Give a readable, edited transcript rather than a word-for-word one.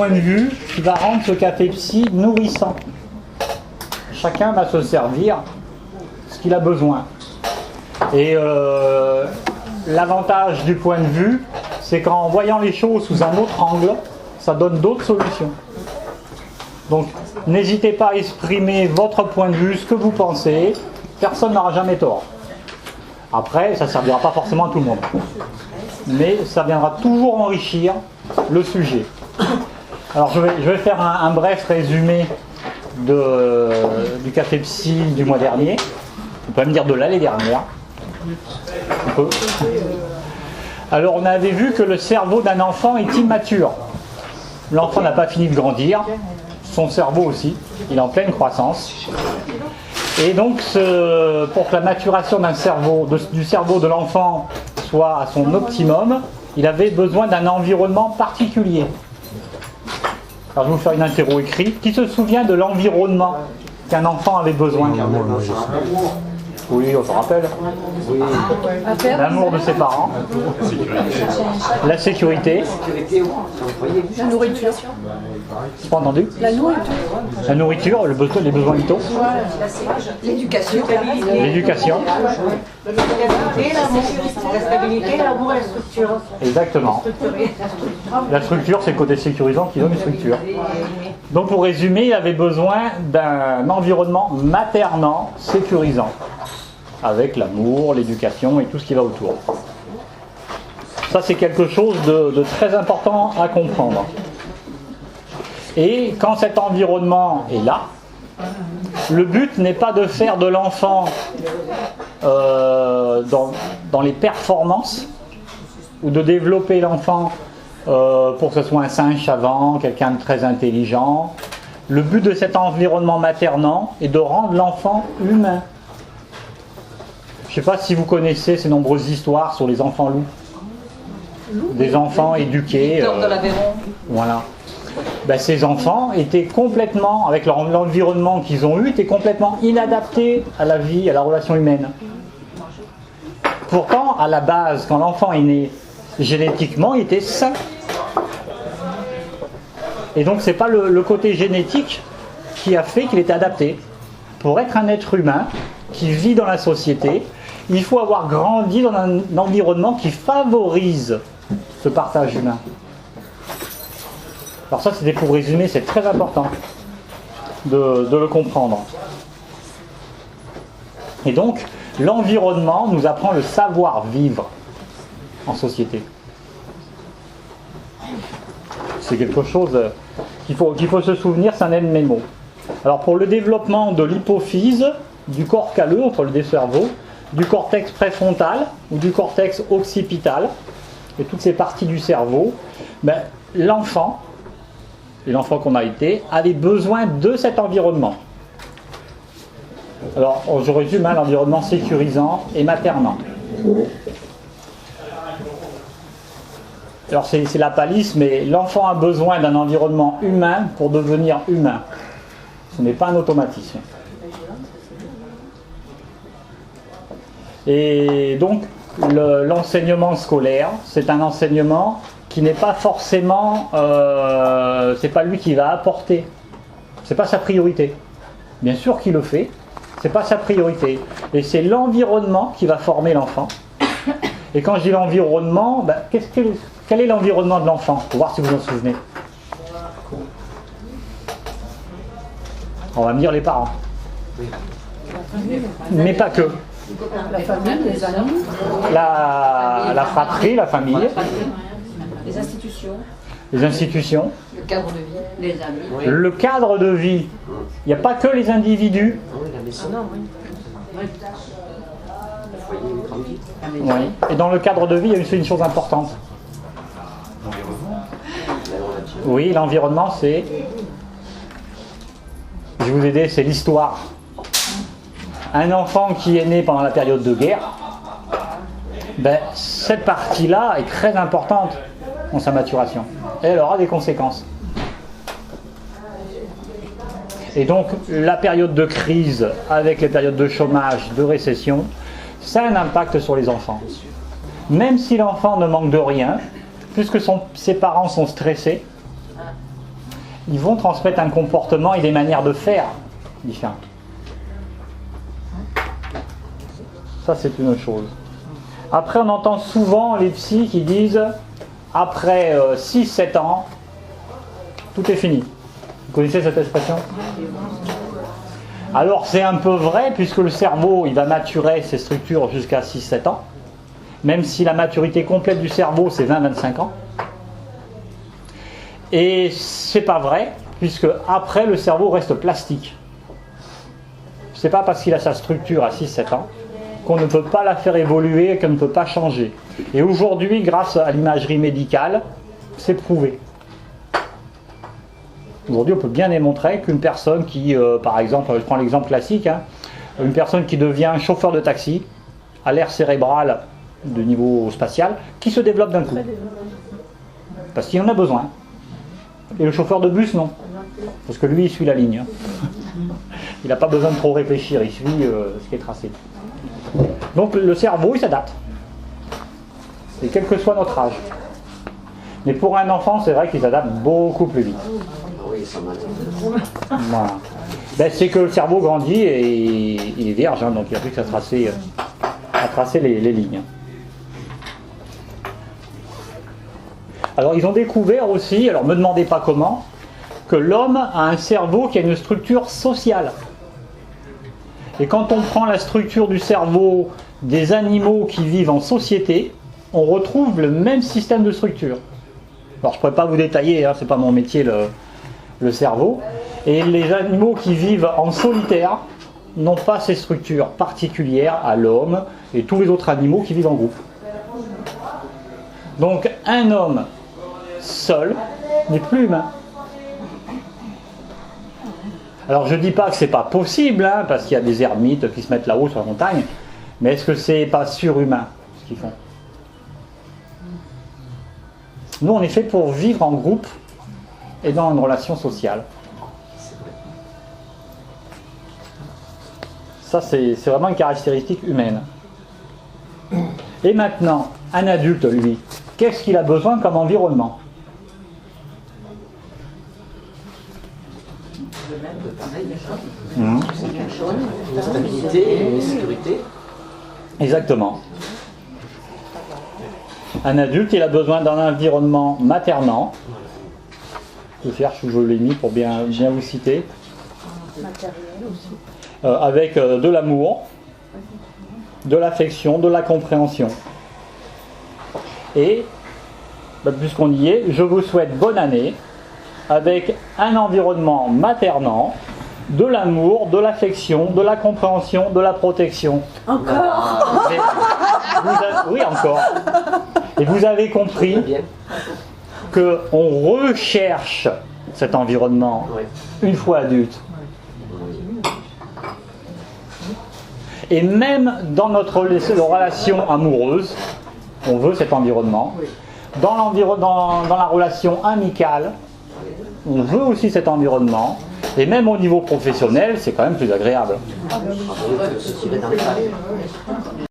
Point de vue qui va rendre ce café psy nourrissant. Chacun va se servir ce qu'il a besoin. Et l'avantage du point de vue, c'est qu'en voyant les choses sous un autre angle, ça donne d'autres solutions. Donc n'hésitez pas à exprimer votre point de vue, ce que vous pensez. Personne n'aura jamais tort. Après, ça ne servira pas forcément à tout le monde. Mais ça viendra toujours enrichir le sujet. Alors je vais faire un bref résumé du café psy du mois dernier. On peut même dire de l'année dernière. On peut. Alors on avait vu que le cerveau d'un enfant est immature. L'enfant n'a pas fini de grandir. Son cerveau aussi. Il est en pleine croissance. Et donc pour que la maturation du cerveau de l'enfant soit à son optimum, il avait besoin d'un environnement particulier. Alors je vais vous faire une interro écrite. Qui se souvient de l'environnement qu'un enfant avait besoin? Oui, on se rappelle. Oui. L'amour de ses parents. La sécurité. La nourriture. C'est pas entendu? La nourriture. La nourriture, les besoins vitaux. L'éducation. L'éducation. La stabilité, l'amour et la structure. Exactement. La structure, c'est le côté sécurisant qui donne une structure. Donc pour résumer, il avait besoin d'un environnement maternant, sécurisant, avec l'amour, l'éducation et tout ce qui va autour. Ça, c'est quelque chose de très important à comprendre. Et quand cet environnement est là, le but n'est pas de faire de l'enfant dans les performances ou de développer l'enfant pour que ce soit un singe savant, quelqu'un de très intelligent. Le but de cet environnement maternant est de rendre l'enfant humain. Je ne sais pas si vous connaissez ces nombreuses histoires sur les enfants loups. Des enfants éduqués. De l'Aveyron. Voilà. Ben, ces enfants étaient complètement, avec l'environnement qu'ils ont eu, étaient complètement inadaptés à la vie, à la relation humaine. Pourtant, à la base, quand l'enfant est né, génétiquement, il était sain. Et donc, c'est pas le côté génétique qui a fait qu'il était adapté. Pour être un être humain qui vit dans la société, il faut avoir grandi dans un environnement qui favorise ce partage humain. Alors ça, c'était pour résumer, c'est très important de le comprendre. Et donc, l'environnement nous apprend le savoir-vivre en société. C'est quelque chose qu'il faut se souvenir, c'est un aide-mémo. Alors pour le développement de l'hypophyse, du corps calleux, entre le deux cerveaux, du cortex préfrontal ou du cortex occipital, et toutes ces parties du cerveau, ben, l'enfant qu'on a été, avait besoin de cet environnement. Alors, je résume, l'environnement sécurisant et maternant. Alors, c'est la palisse, mais l'enfant a besoin d'un environnement humain pour devenir humain. Ce n'est pas un automatisme. Et donc, l'enseignement scolaire, c'est un enseignement qui n'est pas forcément, c'est pas lui qui va apporter, c'est pas sa priorité. Bien sûr qu'il le fait, c'est pas sa priorité. Et c'est l'environnement qui va former l'enfant. Et quand je dis l'environnement, ben, quel est l'environnement de l'enfant? Pour voir si vous en souvenez. On va me dire les parents. Mais pas que. La famille, les amis. La fratrie, la famille. Les institutions. Les institutions. Le cadre de vie. Les amis. Le cadre de vie. Il n'y a pas que les individus. Oui. Et dans le cadre de vie, il y a une chose importante. Oui, l'environnement, c'est... Je vais vous aider, c'est l'histoire. Un enfant qui est né pendant la période de guerre, ben, cette partie-là est très importante dans sa maturation. Et elle aura des conséquences. Et donc, la période de crise, avec les périodes de chômage, de récession, ça a un impact sur les enfants. Même si l'enfant ne manque de rien, puisque ses parents sont stressés, ils vont transmettre un comportement et des manières de faire différentes. Ça, c'est une chose. Après, on entend souvent les psys qui disent après 6-7 ans, tout est fini. Vous connaissez cette expression? Alors, c'est un peu vrai, puisque le cerveau, il va maturer ses structures jusqu'à 6-7 ans, même si la maturité complète du cerveau, c'est 20-25 ans. Et c'est pas vrai, puisque après, le cerveau reste plastique. C'est pas parce qu'il a sa structure à 6-7 ans qu'on ne peut pas la faire évoluer, qu'elle ne peut pas changer. Et aujourd'hui, grâce à l'imagerie médicale, c'est prouvé. Aujourd'hui, on peut bien démontrer qu'une personne qui, par exemple, je prends l'exemple classique, une personne qui devient chauffeur de taxi, a l'aire cérébral de niveau spatial, qui se développe d'un coup. Parce qu'il en a besoin. Et le chauffeur de bus, non. Parce que lui, il suit la ligne. Il n'a pas besoin de trop réfléchir, il suit ce qui est tracé. Donc le cerveau, il s'adapte. Et quel que soit notre âge. Mais pour un enfant, c'est vrai qu'il s'adapte beaucoup plus vite. Oui, ça m'a Voilà. Ben, c'est que le cerveau grandit et il est vierge, donc il n'y a plus qu'à tracer les lignes. Alors ils ont découvert aussi, alors me demandez pas comment, que l'homme a un cerveau qui a une structure sociale. Et quand on prend la structure du cerveau des animaux qui vivent en société, on retrouve le même système de structure. Alors je ne pourrais pas vous détailler, c'est pas mon métier le cerveau. Et les animaux qui vivent en solitaire n'ont pas ces structures particulières à l'homme et tous les autres animaux qui vivent en groupe. Donc un homme seul n'est plus humain. Alors je ne dis pas que c'est pas possible, parce qu'il y a des ermites qui se mettent là-haut sur la montagne, mais est-ce que c'est pas surhumain ce qu'ils font? Nous on est fait pour vivre en groupe et dans une relation sociale. Ça c'est vraiment une caractéristique humaine. Et maintenant, un adulte lui, qu'est-ce qu'il a besoin comme environnement? Une stabilité et une sécurité. Exactement. Un adulte, il a besoin d'un environnement maternant. Je cherche où je l'ai mis pour bien vous citer. Avec de l'amour, de l'affection, de la compréhension. Et, puisqu'on y est, je vous souhaite bonne année avec un environnement maternant, de l'amour, de l'affection, de la compréhension, de la protection. Encore. Oui, encore. Et vous avez compris qu'on recherche cet environnement une fois adulte. Et même dans notre relation amoureuse, on veut cet environnement. Dans la relation amicale, on veut aussi cet environnement. Et même au niveau professionnel, c'est quand même plus agréable. Se tirer dans les pattes.